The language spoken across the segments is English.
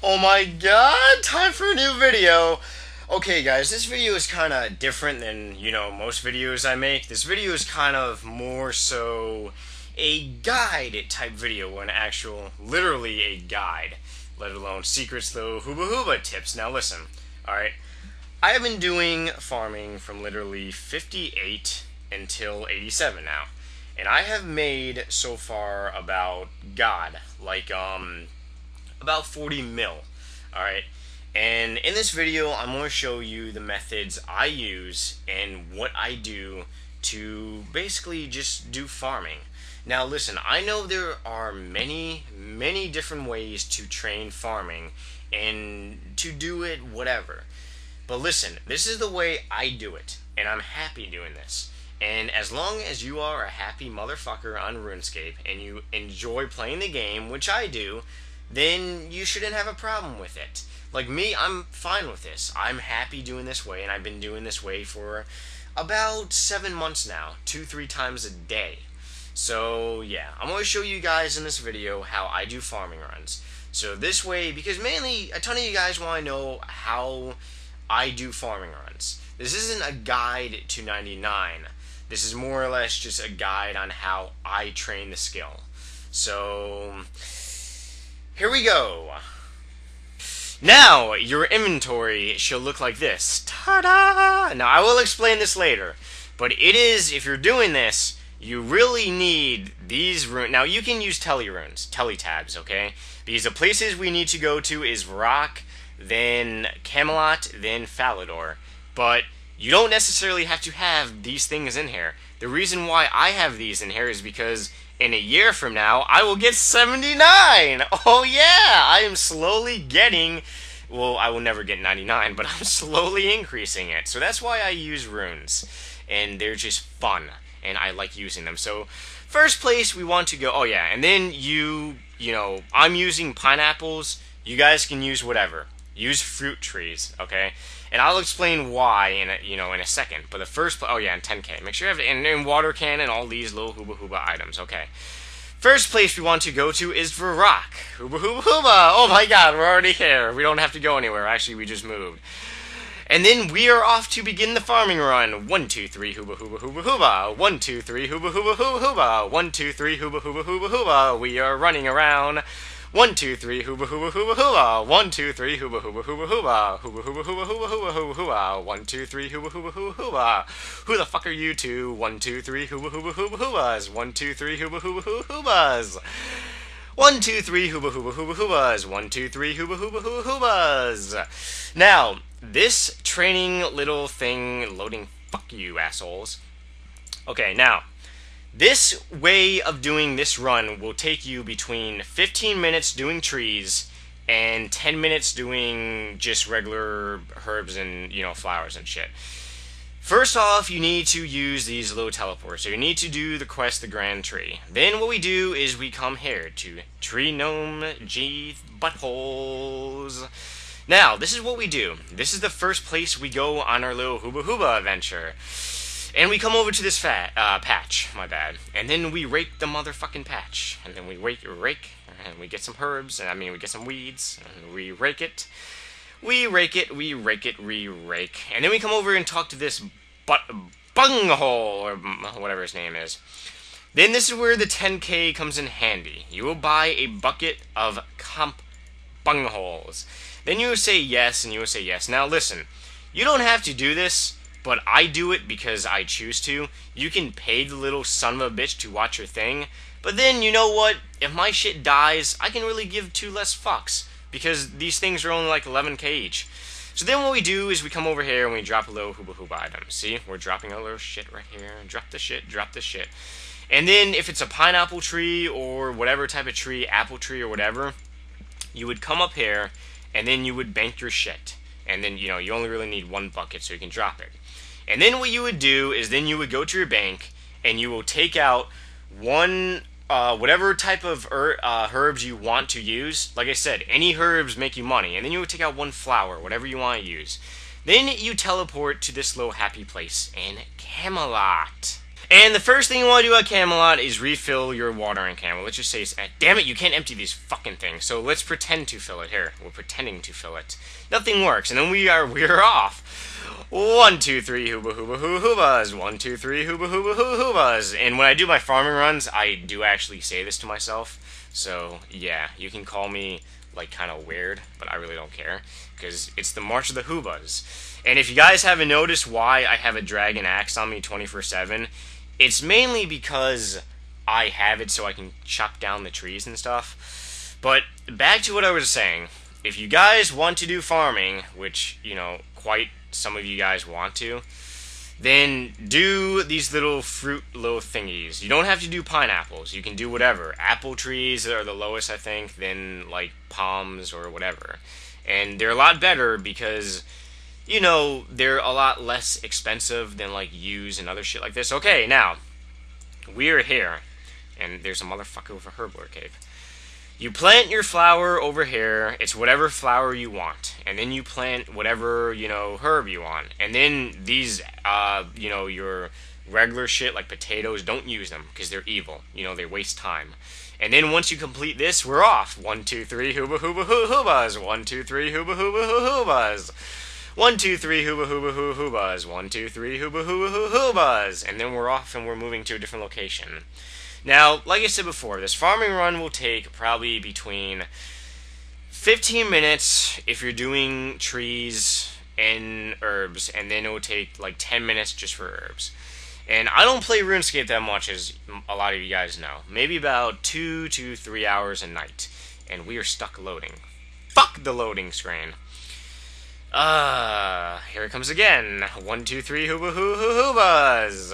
Oh my god, time for a new video. Okay guys, this video is kind of different than, most videos I make. This video is kind of more so a guide type video, an actual, literally a guide, let alone secrets though, hooba hooba tips. Now listen, alright, I have been doing farming from literally 58 until 87 now. And I have made so far about, about 40 mil. Alright, and in this video I'm going to show you the methods I use and what I do to basically just do farming. Now listen, I know there are many different ways to train farming and to do it whatever. But listen, this is the way I do it, and I'm happy doing this. And as long as you are a happy motherfucker on RuneScape and you enjoy playing the game, which I do, then you shouldn't have a problem with it. Like me, I'm fine with this. I'm happy doing this way, and I've been doing this way for about 7 months now, 2-3 times a day. So yeah, I'm going to show you guys in this video how I do farming runs. So this way, because mainly a ton of you guys want to know how I do farming runs. This isn't a guide to 99. This is more or less just a guide on how I train the skill. So here we go. Now, your inventory should look like this. Ta-da! Now, I will explain this later. But it is, if you're doing this, you really need these runes. Now, you can use tele runes, tele tabs, okay? Because the places we need to go to is Rock, then Camelot, then Falador. But you don't necessarily have to have these things in here. The reason why I have these in here is because in a year from now, I will get 79! Oh yeah! I am slowly getting... Well, I will never get 99, but I'm slowly increasing it. So that's why I use runes. And they're just fun. And I like using them. So, first place we want to go... Oh yeah, and then I'm using pineapples. You guys can use whatever. Use fruit trees, okay? And I'll explain why in a second. But the first, and 10k. Make sure you have and water can and all these little hooba hooba items. Okay. First place we want to go to is for Rock. Hooba hooba hooba. Oh my God, we're already here. We don't have to go anywhere. Actually, we just moved. And then we are off to begin the farming run. 1, 2, 3, hooba hooba hooba hooba. 1, 2, 3, hooba hooba hooba hooba. 1, 2, 3, hooba hooba hooba hooba. We are running around. 1, 2, 3, hooba hooba hooba hooba. 1, 2, 3, hooba hooba hooba hooba. Hooba hooba hooba hooba hooba hooba hooba. 1, 2, 3, hooba hooba hooba hooba. Who the fuck are you two? 1, 2, 3, hooba hooba hooba hoobas. 1, 2, 3, hooba hooba hooba hoobas. 1, 2, 3, hooba hooba hooba hoobas. 1, 2, 3, hooba hooba hooba hoobas. Now, this training little thing loading, fuck you assholes. Okay, now, this way of doing this run will take you between 15 minutes doing trees and 10 minutes doing just regular herbs and, flowers and shit. First off, you need to use these little teleports. So you need to do the quest, the Grand Tree. Then what we do is we come here to Tree Gnome G Buttholes. Now, this is what we do. This is the first place we go on our little Hooba Hooba adventure. And we come over to this patch, my bad. And then we rake the motherfucking patch. And then we rake, and we get some herbs, we get some weeds, and we rake it. We rake it, we rake it, we rake. And then we come over and talk to this bunghole, or whatever his name is. Then this is where the 10k comes in handy. You will buy a bucket of comp bungholes. Then you will say yes, and you will say yes. Now listen, you don't have to do this, but I do it because I choose to. You can pay the little son of a bitch to watch your thing, but then, you know what? If my shit dies, I can really give 2 less fucks, because these things are only like 11k each. So then what we do is we come over here and we drop a little hooba hooba item. See? We're dropping a little shit right here. Drop the shit, drop the shit. And then if it's a pineapple tree or whatever type of tree, apple tree or whatever, you would come up here and then you would bank your shit. And then, you only really need 1 bucket so you can drop it. And then what you would do is then you would go to your bank and you will take out whatever type of herbs you want to use. Like I said, any herbs make you money. And then you would take out 1 flower, whatever you want to use. Then you teleport to this little happy place in Camelot. And the first thing you want to do at Camelot is refill your watering can. Well, let's just say, damn it, you can't empty these fucking things. So let's pretend to fill it. Here, we're pretending to fill it. Nothing works, and then we're off. 1, 2, 3, hooba hooba hoo hoobas. 1, 2, 3, hooba hooba hoo hoobas. And when I do my farming runs, I do actually say this to myself. So yeah, you can call me like kind of weird, but I really don't care because it's the March of the Hoobas. And if you guys haven't noticed why I have a dragon axe on me 24/7, it's mainly because I have it so I can chop down the trees and stuff. But back to what I was saying. If you guys want to do farming, which, you know, quite some of you guys want to, then do these little fruit little thingies. You don't have to do pineapples. You can do whatever. Apple trees are the lowest, I think, than, like, palms or whatever. And they're a lot better because, you know, they're a lot less expensive than, like, yews and other shit like this. Okay, now, we're here. And there's a motherfucker with a herblore cape. You plant your flower over here. It's whatever flower you want. And then you plant whatever, you know, herb you want. And then these, you know, your regular shit like potatoes, don't use them because they're evil. You know, they waste time. And then once you complete this, we're off. 1, 2, 3, hooba hooba hoo hoobas. 1, 2, 3, hooba hooba hoo hoobas. 1, 2, 3, hooba hooba hoo hoobas. 1, 2, 3, hooba hooba hoo hoobas. And then we're off and we're moving to a different location. Now, like I said before, this farming run will take probably between 15 minutes if you're doing trees and herbs, and then it will take like 10 minutes just for herbs. And I don't play RuneScape that much, as a lot of you guys know. Maybe about 2 to 3 hours a night. And we are stuck loading. Fuck the loading screen. Here it comes again. 1, 2, 3, hooba hoo hoo hoobas.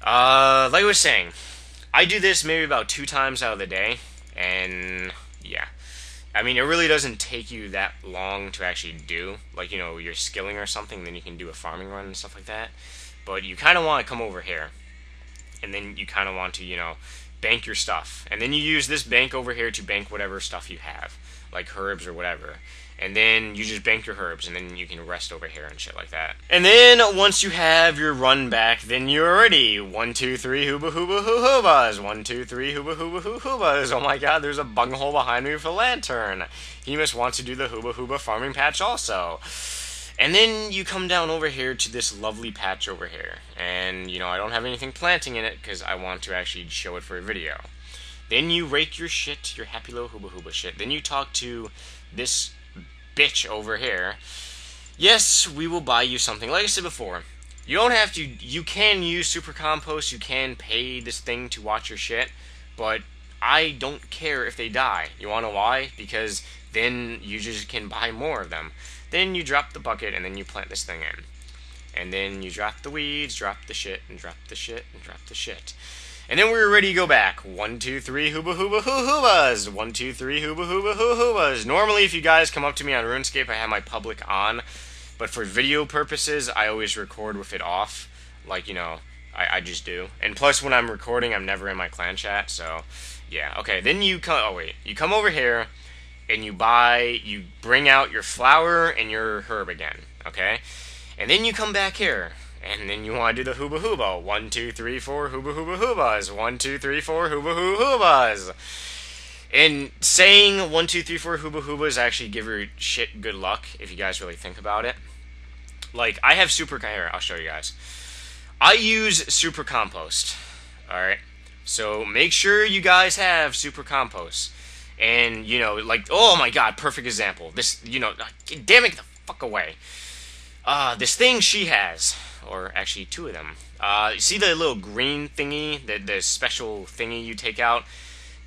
Like I was saying, I do this maybe about 2 times out of the day, and yeah. I mean, it really doesn't take you that long to actually do. Like, you know, you're skilling or something, then you can do a farming run and stuff like that. But you kind of want to come over here, and then you kind of want to, you know, bank your stuff. And then you use this bank over here to bank whatever stuff you have, like herbs or whatever. And then you just bank your herbs, and then you can rest over here and shit like that. And then, once you have your run back, then you're ready. 1, 2, 3, hooba hooba hoo hoobas. 1, 2, 3, hooba hooba hoo hoobas. Oh my god, there's a bunghole behind me with a lantern. He must want to do the hooba hooba farming patch also. And then you come down over here to this lovely patch over here. And, you know, I don't have anything planting in it, because I want to actually show it for a video. Then you rake your shit, your happy little hooba hooba shit. Then you talk to this bitch over here. Yes, we will buy you something. Like I said before, you don't have to. You can use super compost. You can pay this thing to watch your shit, but I don't care if they die. You wanna know why? Because then you just can buy more of them. Then you drop the bucket and then you plant this thing in, and then you drop the weeds, drop the shit, and drop the shit, and drop the shit. And then we're ready to go back. 1, 2, 3, hooba hooba hoo hoobas. 1, 2, 3, hooba hooba hoo hoobas. Normally, if you guys come up to me on RuneScape, I have my public on. But for video purposes, I always record with it off. Like, you know, I just do. And plus, when I'm recording, I'm never in my clan chat. So, yeah. Okay, then you come... Oh, wait. You come over here, and you bring out your flower and your herb again. Okay? And then you come back here. And then you want to do the hooba hooba. 1, 2, 3, 4, hooba hooba hoobas. 1, 2, 3, 4, hooba hoo hoobas. And saying 1, 2, 3, 4 hooba hoobas actually give your shit good luck if you guys really think about it. Like, I have super... Here, I'll show you guys. I use super compost. Alright? So make sure you guys have super compost. And, you know, like... Oh my god, perfect example. This, you know... Damn it, get the fuck away. This thing she has... Or actually 2 of them. See the little green thingy? The special thingy you take out?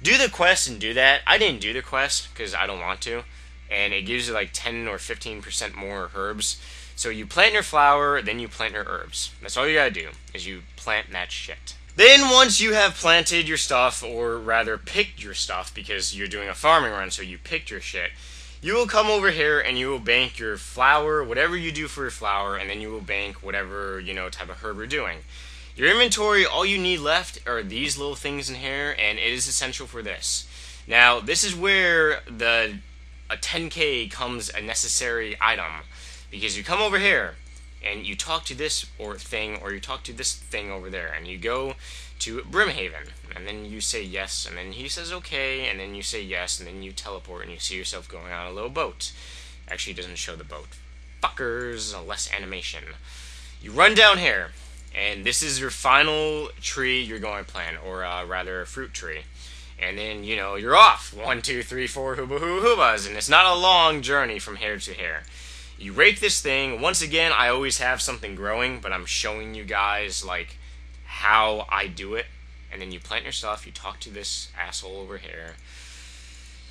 Do the quest and do that. I didn't do the quest because I don't want to. And it gives you like 10 or 15% more herbs. So you plant your flower, then you plant your herbs. That's all you gotta do, is you plant that shit. Then once you have planted your stuff, or rather picked your stuff, because you're doing a farming run, so you picked your shit, you will come over here and you will bank your flower, whatever you do for your flower, and then you will bank whatever, you know, type of herb you're doing. Your inventory, all you need left are these little things in here, and it is essential for this. Now, this is where a 10k comes a necessary item, because you come over here, and you talk to this or you talk to this thing over there, and you go to Brimhaven, and then you say yes, and then he says okay, and then you say yes, and then you teleport, and you see yourself going on a little boat. Actually, it doesn't show the boat. Fuckers, less animation. You run down here, and this is your final tree you're going to plant, or rather, a fruit tree. And then, you know, you're off. 1, 2, 3, 4, hooba hoo hoobas, and it's not a long journey from here to here. You rake this thing. Once again, I always have something growing, but I'm showing you guys, like, how I do it. And then you plant your stuff, you talk to this asshole over here.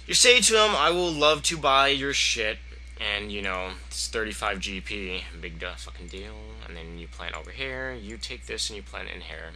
You say to him, I will love to buy your shit, and, you know, it's 35 GP, big fucking deal. And then you plant over here, you take this and you plant it in here.